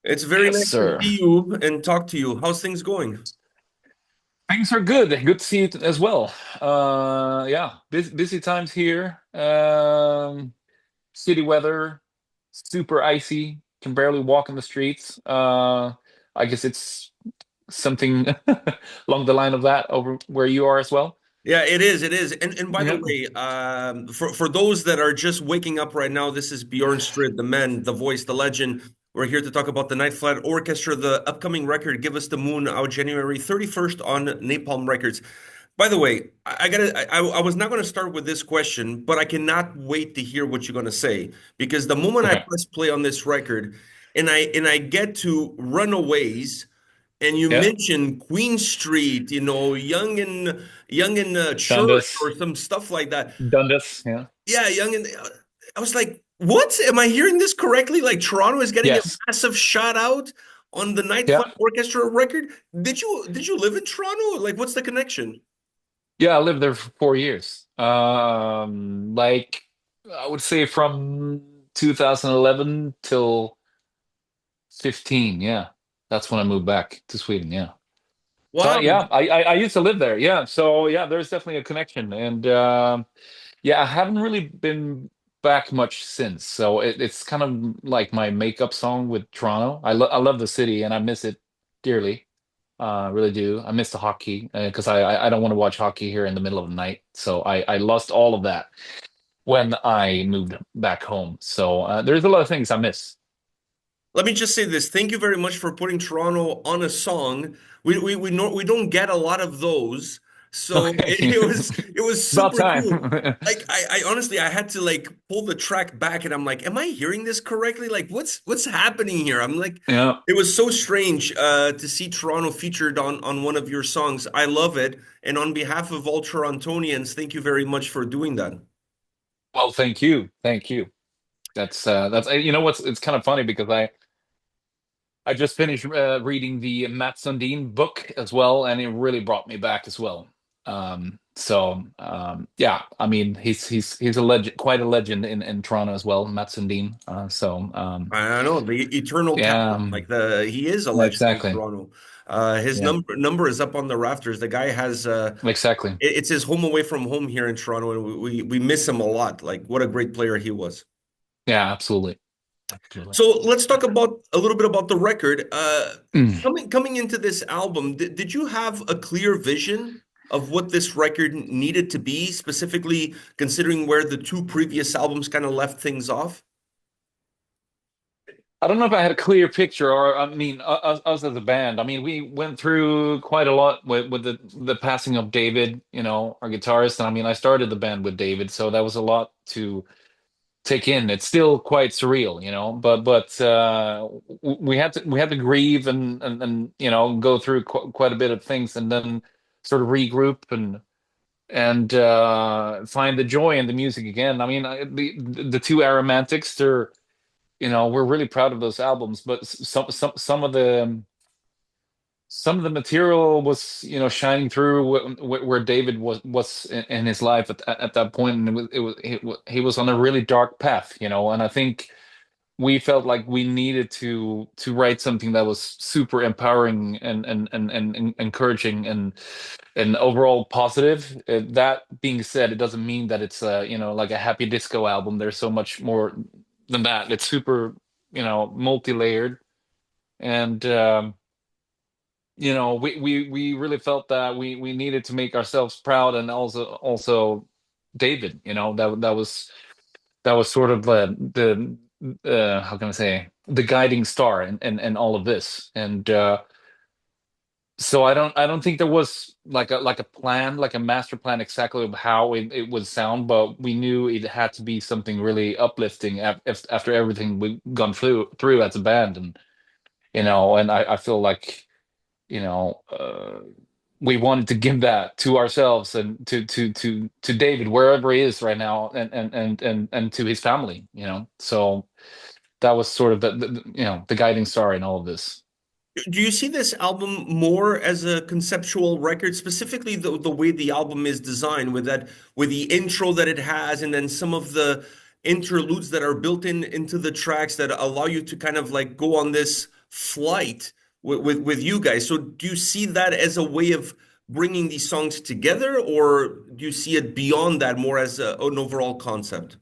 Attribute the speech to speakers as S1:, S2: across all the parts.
S1: It's very
S2: Yes,
S1: nice to
S2: sir.
S1: see you and talk to you. How's things going?
S2: Things are good. Good to see you as well. Yeah, busy times here. City weather, super icy. Can barely walk in the streets. I guess it's something along the line of that over where you are as well.
S1: Yeah, it is. It is. And by the
S2: Yeah.
S1: way, for those that are just waking up right now, this is Björn Strid, the man, the voice, the legend. We're here to talk about the Night Flight Orchestra, the upcoming record, Give Us the Moon, out January 31st on Napalm Records. By the way, I was not gonna start with this question, but I cannot wait to hear what you're gonna say because the moment I
S2: Okay.
S1: press play on this record and I get to Runaways. And you
S2: Yeah.
S1: mentioned Queen Street, young in church
S2: Dundas.
S1: or some stuff like that.
S2: Dundas. Yeah.
S1: Yeah, young in. I was like, what? Am I hearing this correctly? Like Toronto is getting a
S2: Yes.
S1: massive shout out on the Night
S2: Yeah.
S1: Flight Orchestra record. Did you live in Toronto? Like, what's the connection?
S2: Yeah. I lived there for 4 years. Like I would say from 2011 till 15, yeah. That's when I moved back to Sweden, yeah. So
S1: Wow.
S2: yeah, I used to live there. Yeah. So yeah, there's definitely a connection. And yeah, I haven't really been back much since. So it's kind of like my makeup song with Toronto. I love the city and I miss it dearly. Really do. I miss the hockey because I don't want to watch hockey here in the middle of the night. So I lost all of that when I moved back home. So there's a lot of things I miss.
S1: Let me just say this. Thank you very much for putting Toronto on a song. We don't get a lot of those. So
S2: Okay.
S1: it was
S2: About
S1: super
S2: time.
S1: cool. Like I honestly I had to like pull the track back and I'm like, am I hearing this correctly? Like what's happening here? I'm like,
S2: Yeah.
S1: it was so strange to see Toronto featured on one of your songs. I love it. And on behalf of all Torontonians, thank you very much for doing that.
S2: Well, thank you. Thank you. That's you know what's it's kind of funny because I just finished reading the Matt Sundin book as well, and it really brought me back as well. Yeah, I mean he's a legend, quite a legend in Toronto as well, Matt Sundin.
S1: I know the eternal
S2: Yeah,
S1: talent. Like the he is a legend in
S2: exactly.
S1: Toronto. His
S2: Yeah,
S1: number is up on the rafters. The guy has
S2: exactly.
S1: it's his home away from home here in Toronto, and we miss him a lot. Like what a great player he was.
S2: Yeah, absolutely, absolutely.
S1: So let's talk about a little bit about the record.
S2: Mm.
S1: Coming into this album, did you have a clear vision of what this record needed to be, specifically considering where the two previous albums kind of left things off?
S2: I don't know if I had a clear picture, or I mean, us as a band. I mean, we went through quite a lot with the passing of David, our guitarist. And I mean, I started the band with David, so that was a lot to take in. It's still quite surreal, but we had to grieve and go through quite a bit of things, and then sort of regroup and find the joy in the music again. I mean, the two Aromantics, we're really proud of those albums, but some of the material was, shining through where David was in his life at that point, and he was on a really dark path, and I think we felt like we needed to write something that was super empowering and encouraging and overall positive. That being said, it doesn't mean that it's like a happy disco album. There's so much more than that. It's super, multi-layered, and we really felt that we needed to make ourselves proud, and also David, that was sort of the how can I say, the guiding star and all of this. And so I don't think there was like a plan, like a master plan exactly of how it would sound, but we knew it had to be something really uplifting after everything we've gone through as a band. And I feel like, you know uh, we wanted to give that to ourselves and to David wherever he is right now, and to his family. So that was sort of the guiding star in all of this.
S1: Do you see this album more as a conceptual record, specifically the way the album is designed, with the intro that it has, and then some of the interludes that are built into the tracks that allow you to kind of like go on this flight with you guys. So do you see that as a way of bringing these songs together, or do you see it beyond that more as an overall concept?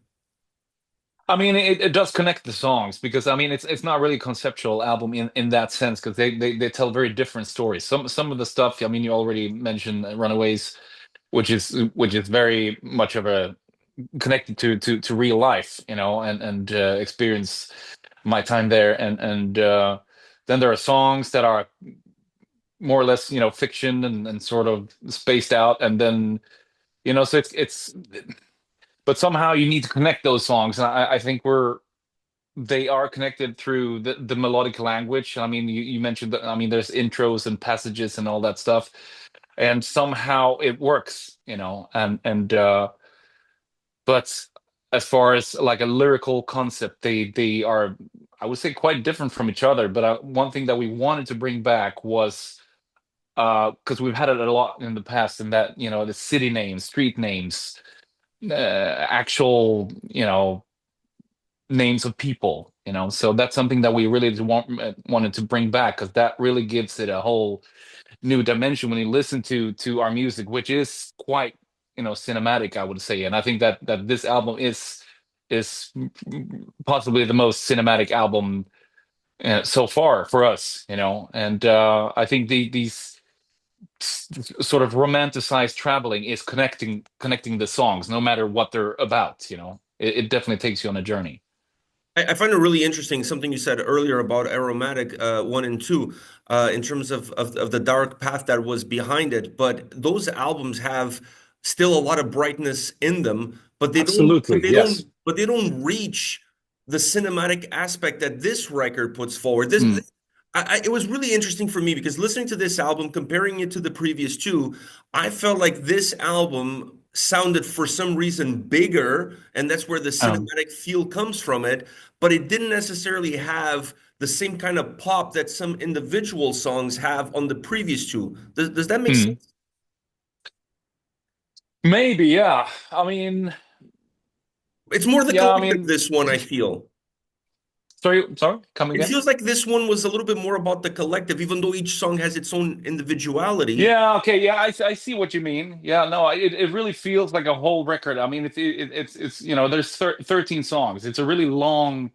S2: I mean, it does connect the songs because I mean it's not really a conceptual album in that sense because they tell very different stories. Some of the stuff, I mean, you already mentioned Runaways, which is very much of a connected to real life, and experience my time there, and then there are songs that are more or less, fiction and sort of spaced out, and then so it's but somehow you need to connect those songs, and I think they are connected through the melodic language. I mean, you mentioned that, I mean, there's intros and passages and all that stuff, and somehow it works, and but as far as like a lyrical concept, they are, I would say, quite different from each other. But one thing that we wanted to bring back was because we've had it a lot in the past, and that the city names, street names, actual names of people, so that's something that we really wanted to bring back because that really gives it a whole new dimension when you listen to our music, which is quite cinematic, I would say. And I think that this album is possibly the most cinematic album so far for us, and I think these sort of romanticized traveling is connecting the songs no matter what they're about. It definitely takes you on a journey.
S1: I find it really interesting something you said earlier about Aromatic 1 and 2 in terms of the dark path that was behind it. But those albums have still a lot of brightness in them, but
S2: Absolutely, yes.
S1: they don't reach the cinematic aspect that this record puts forward.
S2: Mm,
S1: It was really interesting for me because listening to this album, comparing it to the previous two, I felt like this album sounded for some reason bigger, and that's where the
S2: um,
S1: cinematic feel comes from it, but it didn't necessarily have the same kind of pop that some individual songs have on the previous two. Does that make
S2: mm.
S1: sense?
S2: Maybe, yeah. I mean,
S1: It's more the
S2: yeah, I
S1: collective,
S2: mean,
S1: this one, I feel.
S2: sorry, come
S1: It
S2: again?
S1: feels like this one was a little bit more about the collective, even though each song has its own individuality.
S2: Yeah, okay, yeah, I see what you mean. Yeah, no, it really feels like a whole record. I mean, it's there's 13 songs. It's a really long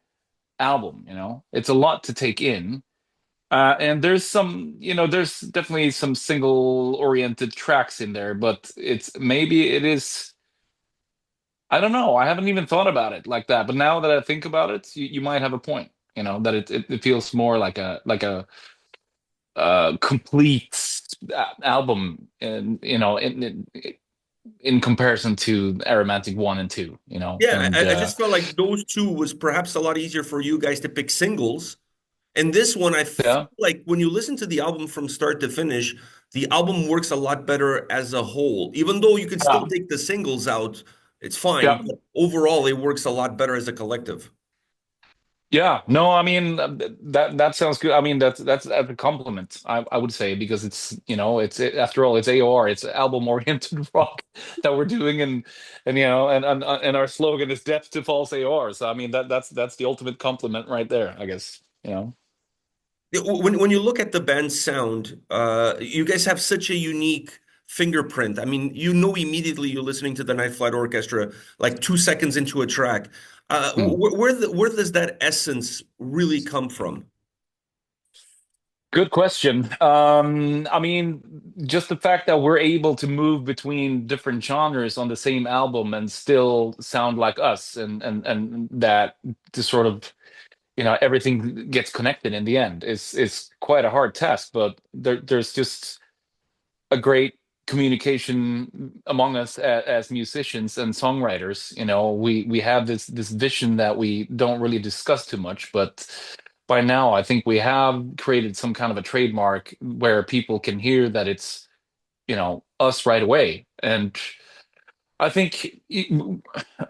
S2: album, It's a lot to take in. And there's definitely some single-oriented tracks in there, but maybe it is. I don't know. I haven't even thought about it like that, but now that I think about it, you might have a point. That it feels more like a complete album, and in comparison to Aromantic 1 and 2.
S1: Yeah,
S2: And
S1: I just felt like those two was perhaps a lot easier for you guys to pick singles. And this one, I feel
S2: yeah,
S1: like when you listen to the album from start to finish, the album works a lot better as a whole. Even though you could still
S2: yeah,
S1: take the singles out, it's fine.
S2: yeah.
S1: But overall, it works a lot better as a collective.
S2: Yeah, no, I mean, that sounds good. I mean, that's a compliment, I would say, because after all, it's AOR, it's album oriented rock that we're doing, and our slogan is "Death to False AOR." So I mean, that's the ultimate compliment right there, I guess.
S1: When you look at the band's sound, you guys have such a unique fingerprint. I mean, you know immediately you're listening to the Night Flight Orchestra, like 2 seconds into a track.
S2: Hmm.
S1: Where does that essence really come from?
S2: Good question. I mean, just the fact that we're able to move between different genres on the same album and still sound like us, and that to sort of everything gets connected in the end is quite a hard task, but there's just a great communication among us as musicians and songwriters. We have this vision that we don't really discuss too much, but by now I think we have created some kind of a trademark where people can hear that it's us right away. And I think,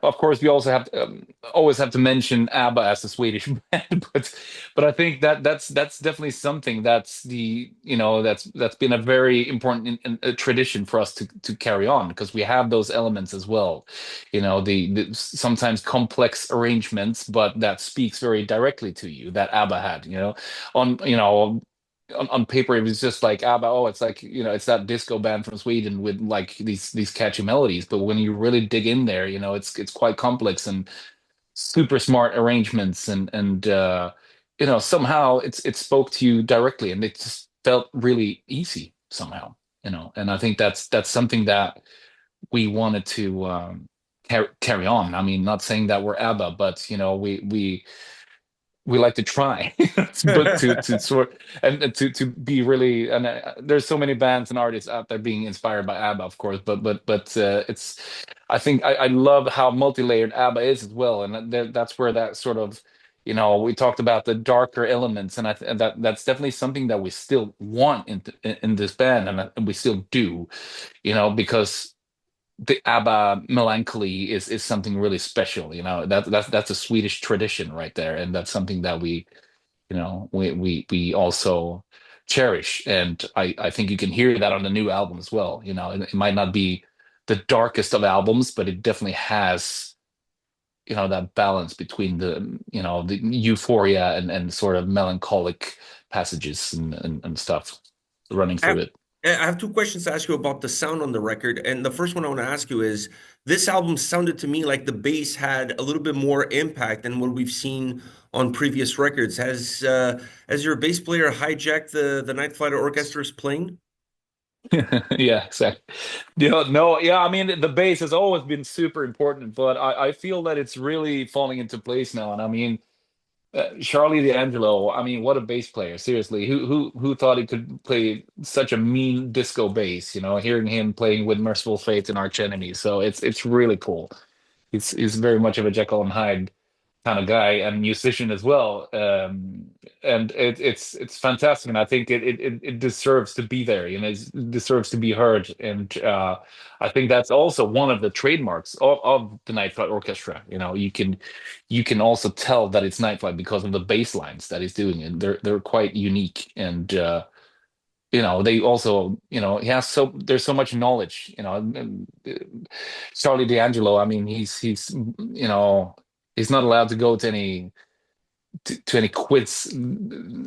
S2: of course, we also have to, always have to mention ABBA as a Swedish band, but I think that that's definitely something that's the that's been a very important tradition for us to carry on because we have those elements as well, the sometimes complex arrangements, but that speaks very directly to you that ABBA had, on on paper it was just like ABBA. Oh, it's like it's that disco band from Sweden with like these catchy melodies. But when you really dig in there, it's quite complex and super smart arrangements, and somehow it spoke to you directly, and it just felt really easy somehow. And I think that's something that we wanted to carry on. I mean, not saying that we're ABBA, but we like to try but to sort and to be really and there's so many bands and artists out there being inspired by ABBA, of course, but it's I think I love how multi-layered ABBA is as well, and that's where that sort of we talked about the darker elements, and and that's definitely something that we still want in this band, and we still do, because the ABBA melancholy is something really special. That's a Swedish tradition right there, and that's something that we also cherish. And I think you can hear that on the new album as well. It might not be the darkest of albums, but it definitely has that balance between the euphoria and sort of melancholic passages and stuff running
S1: I
S2: through
S1: have,
S2: it.
S1: I have two questions to ask you about the sound on the record. And the first one I want to ask you is this album sounded to me like the bass had a little bit more impact than what we've seen on previous records. Has your bass player hijacked the Night Flight Orchestra's playing?
S2: Yeah, exactly. No, yeah, I mean the bass has always been super important, but I feel that it's really falling into place now. And I mean, Charlie D'Angelo, I mean, what a bass player! Seriously, who thought he could play such a mean disco bass? Hearing him playing with Merciful Fate and Arch Enemy, so it's really cool. He's very much of a Jekyll and Hyde kind of guy and musician as well. And it's fantastic, and I think it deserves to be there. It deserves to be heard, and I think that's also one of the trademarks of the Night Flight Orchestra. You can also tell that it's Night Flight because of the bass lines that he's doing, and they're quite unique. And they also, he has there's so much knowledge. Charlie D'Angelo, I mean, he's not allowed to go to any quiz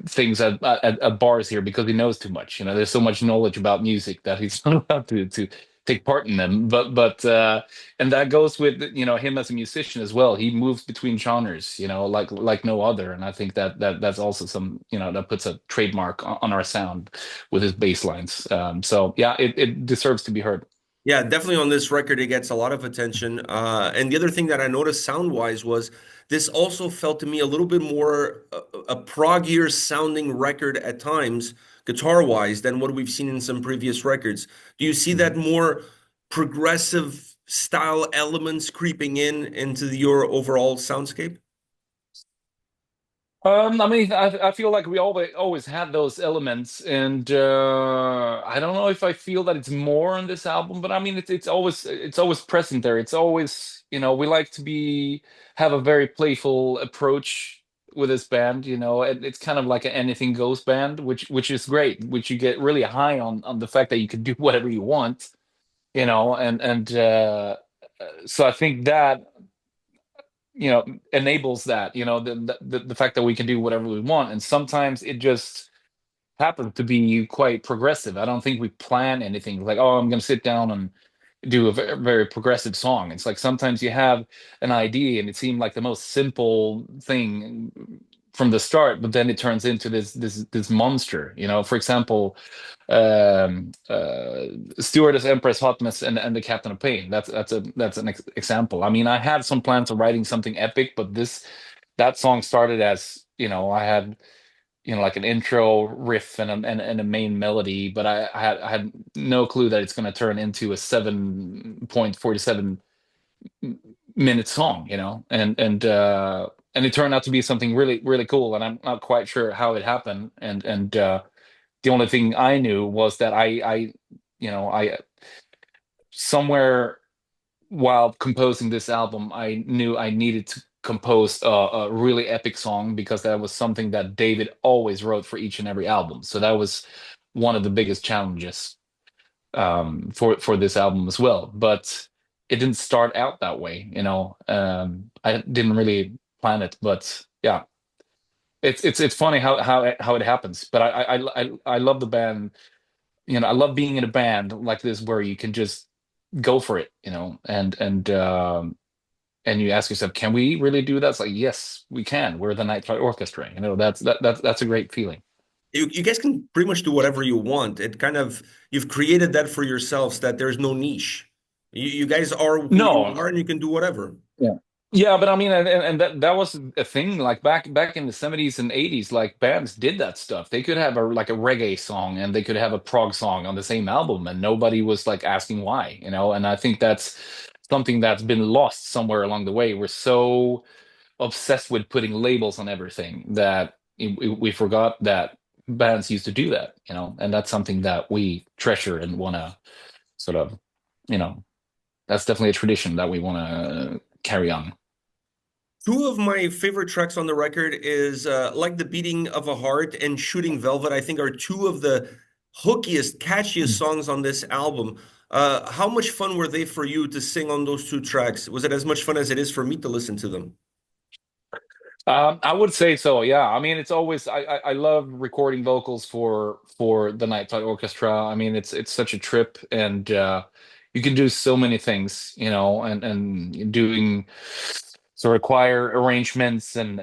S2: things at bars here because he knows too much. There's so much knowledge about music that he's not allowed to take part in them. But and that goes with him as a musician as well. He moves between genres, like no other. And I think that's also that puts a trademark on our sound with his bass lines. So yeah, it deserves to be heard.
S1: Yeah, definitely on this record, it gets a lot of attention. And the other thing that I noticed sound-wise was this also felt to me a little bit more a proggier sounding record at times, guitar-wise, than what we've seen in some previous records. Do you see that more progressive style elements creeping into your overall soundscape?
S2: I mean, I feel like we always had those elements, and I don't know if I feel that it's more on this album, but I mean, it's always present there. It's always, we like to have a very playful approach with this band. And it's kind of like an anything goes band, which is great, which you get really high on the fact that you can do whatever you want, and so I think that enables that, the fact that we can do whatever we want. And sometimes it just happens to be quite progressive. I don't think we plan anything like, oh, I'm going to sit down and do a very, very progressive song. It's like sometimes you have an idea and it seemed like the most simple thing from the start, but then it turns into this monster. For example, Stewardess, Empress, Hotmess, and the Captain of Pain. That's an example. I mean, I had some plans of writing something epic, but that song started as I had like an intro riff and a main melody, but I had no clue that it's going to turn into a 7.47 minute song, and it turned out to be something really really cool, and I'm not quite sure how it happened, and the only thing I knew was that I somewhere while composing this album, I knew I needed to compose a really epic song because that was something that David always wrote for each and every album. So that was one of the biggest challenges for this album as well. But it didn't start out that way, you know. I didn't really plan it, but yeah, it's funny how it happens. But I love the band. You know, I love being in a band like this where you can just go for it, you know, and you ask yourself, can we really do that? It's like, yes, we can. We're the Night Flight Orchestra. You know, that's a great feeling.
S1: You guys can pretty much do whatever you want. It kind of you've created that for yourselves that there's no niche. You guys are who you
S2: No,
S1: are, and you can do whatever.
S2: yeah. Yeah, but I mean, and that was a thing. Like back in the 70s and 80s, like bands did that stuff. They could have a reggae song and they could have a prog song on the same album, and nobody was like asking why, you know. And I think that's something that's been lost somewhere along the way. We're so obsessed with putting labels on everything that we forgot that bands used to do that, you know. And that's something that we treasure and want to sort of, you know, that's definitely a tradition that we want to carry on.
S1: Two of my favorite tracks on the record is Like the Beating of a Heart and Shooting Velvet, I think are two of the hookiest, catchiest songs on this album. How much fun were they for you to sing on those two tracks? Was it as much fun as it is for me to listen to them?
S2: I would say so. Yeah. I mean, it's always I love recording vocals for the Night Flight Orchestra. I mean, it's such a trip, and you can do so many things, you know, and doing sort of choir arrangements and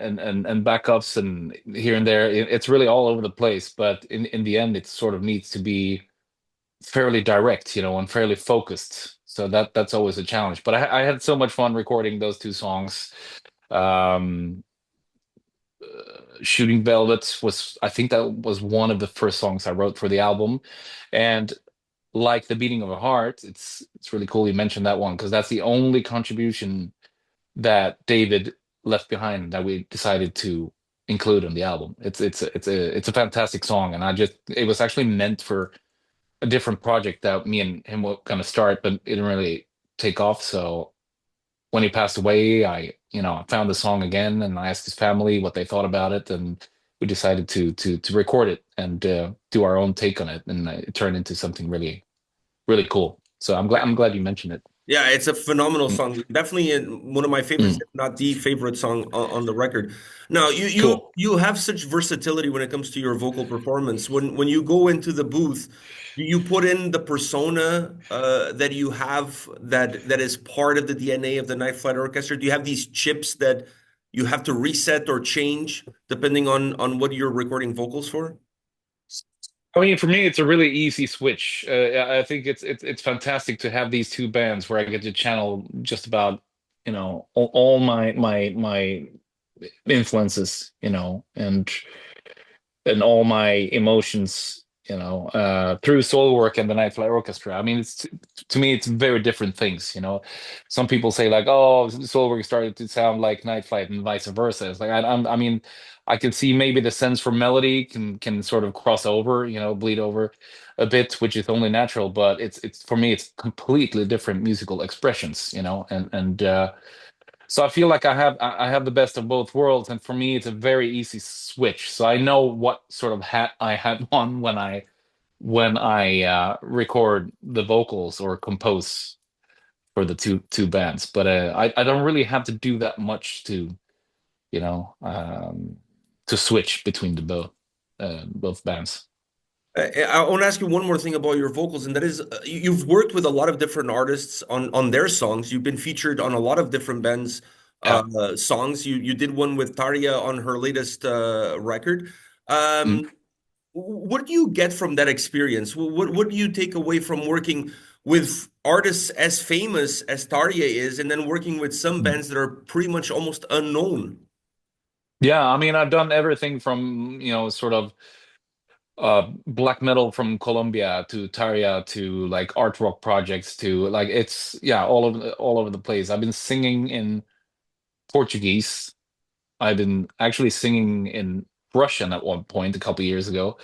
S2: backups and here and there. It's really all over the place, but in the end, it sort of needs to be fairly direct, you know, and fairly focused. So that's always a challenge. But I had so much fun recording those two songs. Um, Shooting Velvet was, I think that was one of the first songs I wrote for the album. And like The Beating of a Heart, it's really cool you mentioned that one because that's the only contribution that David left behind that we decided to include on the album. It's a fantastic song, and I just it was actually meant for a different project that me and him were gonna start, but it didn't really take off. So when he passed away, I found the song again and I asked his family what they thought about it, and we decided to record it and do our own take on it, and it turned into something really really cool. So I'm glad you mentioned it.
S1: Yeah, it's a phenomenal
S2: Mm,
S1: song. Definitely one of my favorites,
S2: mm,
S1: if not the favorite song on the record. Now, you you
S2: cool.
S1: you have such versatility when it comes to your vocal performance. When you go into the booth, do you put in the persona that you have that is part of the DNA of the Night Flight Orchestra? Do you have these chips that you have to reset or change depending on what you're recording vocals for?
S2: I mean, for me, it's a really easy switch. I think it's fantastic to have these two bands where I get to channel just about, you know, all my influences, you know, and all my emotions, you know, through solo work and the Night Flight Orchestra. I mean, it's to me, it's very different things, you know. Some people say like, oh, solo work started to sound like Night Flight and vice versa. It's like I mean, I can see maybe the sense for melody can sort of cross over, you know, bleed over a bit, which is only natural. But it's for me, it's completely different musical expressions, you know, and so I feel like I have the best of both worlds, and for me, it's a very easy switch. So I know what sort of hat I have on when I record the vocals or compose for the two bands. But I don't really have to do that much to you know to switch between the both bands.
S1: I want to ask you one more thing about your vocals, and that is, you've worked with a lot of different artists on their songs. You've been featured on a lot of different bands'
S2: Yeah.
S1: songs. You did one with Tarja on her latest record.
S2: Mm.
S1: Um, what do you get from that experience? What do you take away from working with artists as famous as Tarja is, and then working with some
S2: Mm.
S1: bands that are pretty much almost unknown?
S2: Yeah, I mean, I've done everything from, you know, sort of black metal from Colombia to Tarja to like art rock projects to like it's yeah all over the place. I've been singing in Portuguese. I've been actually singing in Russian at one point a couple years ago.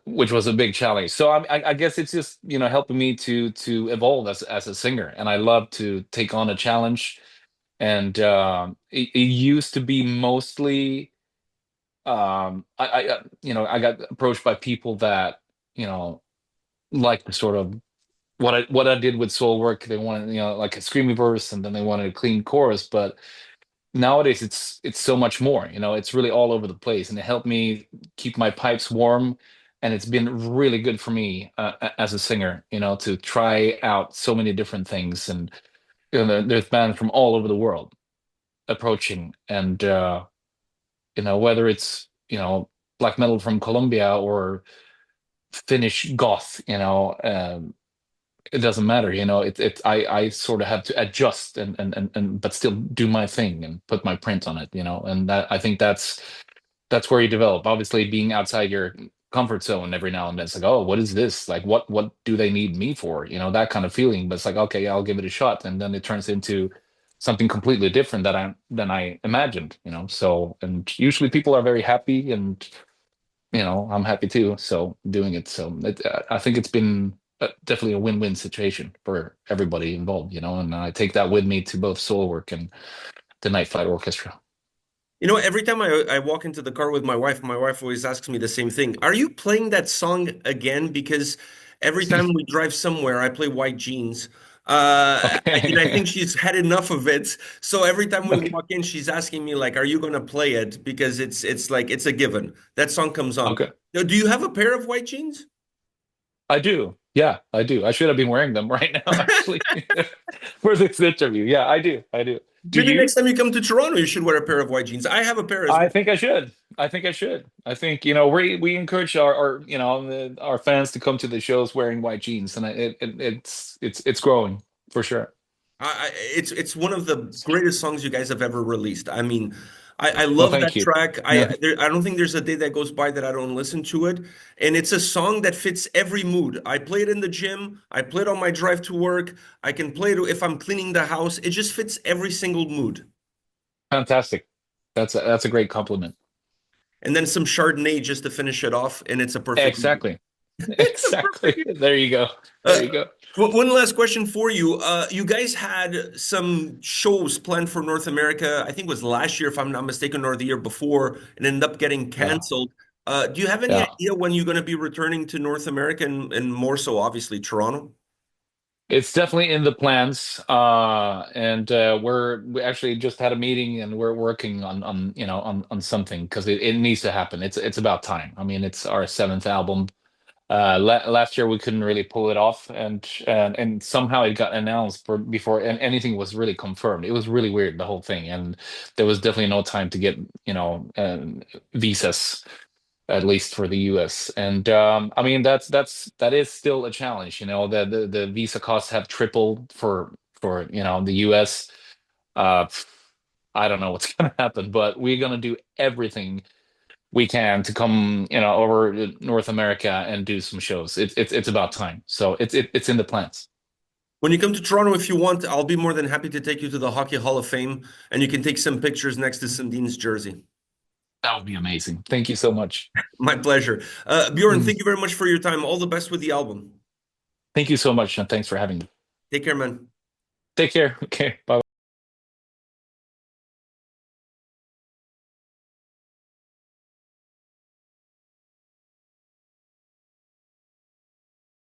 S2: which was a big challenge. So I guess it's just helping me to evolve as a singer, and I love to take on a challenge. And it used to be mostly I got approached by people that you know like the sort of what I did with soul work. They wanted like a screamy verse, and then they wanted a clean chorus, but nowadays it's so much more, it's really all over the place, and it helped me keep my pipes warm, and it's been really good for me as a singer, to try out so many different things. And there's bands from all over the world approaching, and whether it's black metal from Colombia or Finnish goth, it doesn't matter, I sort of have to adjust and but still do my thing and put my print on it, and that I think that's where you develop. Obviously, being outside your comfort zone every now and then, it's like, oh, what is this? Like, what do they need me for? That kind of feeling. But it's like, okay, I'll give it a shot, and then it turns into something completely different than I imagined. So, and usually people are very happy, and I'm happy too. So doing it, so I think it's been definitely a win-win situation for everybody involved. And I take that with me to both solo work and the Night Flight Orchestra.
S1: Every time I walk into the car with my wife always asks me the same thing. Are you playing that song again? Because every time we drive somewhere, I play White Jeans. And I think
S2: Okay.
S1: she's had enough of it. So every time we
S2: Okay.
S1: walk in, she's asking me like, "Are you gonna play it?" Because it's like it's a given. That song comes on.
S2: Okay.
S1: Now, do you have a pair of White Jeans?
S2: I do. Yeah, I do. I should have been wearing them right now, actually, for this interview. Yeah, I do. I do. Do
S1: Maybe
S2: you?
S1: next time you come to Toronto, you should wear a pair of White Jeans. I have a pair as
S2: I
S1: well.
S2: think I should. I think I should. I think, we encourage our fans to come to the shows wearing white jeans, and it's growing for sure.
S1: It's one of the greatest songs you guys have ever released. I mean, I
S2: Well,
S1: love that
S2: thank you.
S1: track.
S2: Yeah,
S1: I don't think there's a day that goes by that I don't listen to it. And it's a song that fits every mood. I play it in the gym. I play it on my drive to work. I can play it if I'm cleaning the house. It just fits every single mood.
S2: fantastic. That's a great compliment.
S1: And then some Chardonnay just to finish it off, and it's a perfect mood.
S2: Exactly.
S1: It's a
S2: Exactly.
S1: perfect.
S2: There you go. There
S1: Uh,
S2: you go.
S1: one last question for you. You guys had some shows planned for North America, I think it was last year, if I'm not mistaken, or the year before, and ended up getting
S2: Yeah.
S1: canceled. Do you have any
S2: Yeah.
S1: idea when you're going to be returning to North America and more so, obviously, Toronto?
S2: It's definitely in the plans. And we actually just had a meeting, and we're working on something, because it needs to happen. It's about time. I mean, it's our seventh album. Last year we couldn't really pull it off, and somehow it got announced before and anything was really confirmed. It was really weird, the whole thing, and there was definitely no time to get visas, at least for the US. And I mean, that is still a challenge. The visa costs have tripled for the US. Uh, I don't know what's gonna happen, but we're gonna do everything we can to come, over to North America and do some shows. It's about time. So it's in the plans.
S1: When you come to Toronto, if you want, I'll be more than happy to take you to the Hockey Hall of Fame and you can take some pictures next to Sundin's jersey.
S2: That would be amazing. Thank you so much.
S1: My pleasure. Bjorn,
S2: Mm.
S1: thank you very much for your time. All the best with the album.
S2: Thank you so much, and thanks for having me.
S1: Take care, man.
S2: Take care. Okay. Bye.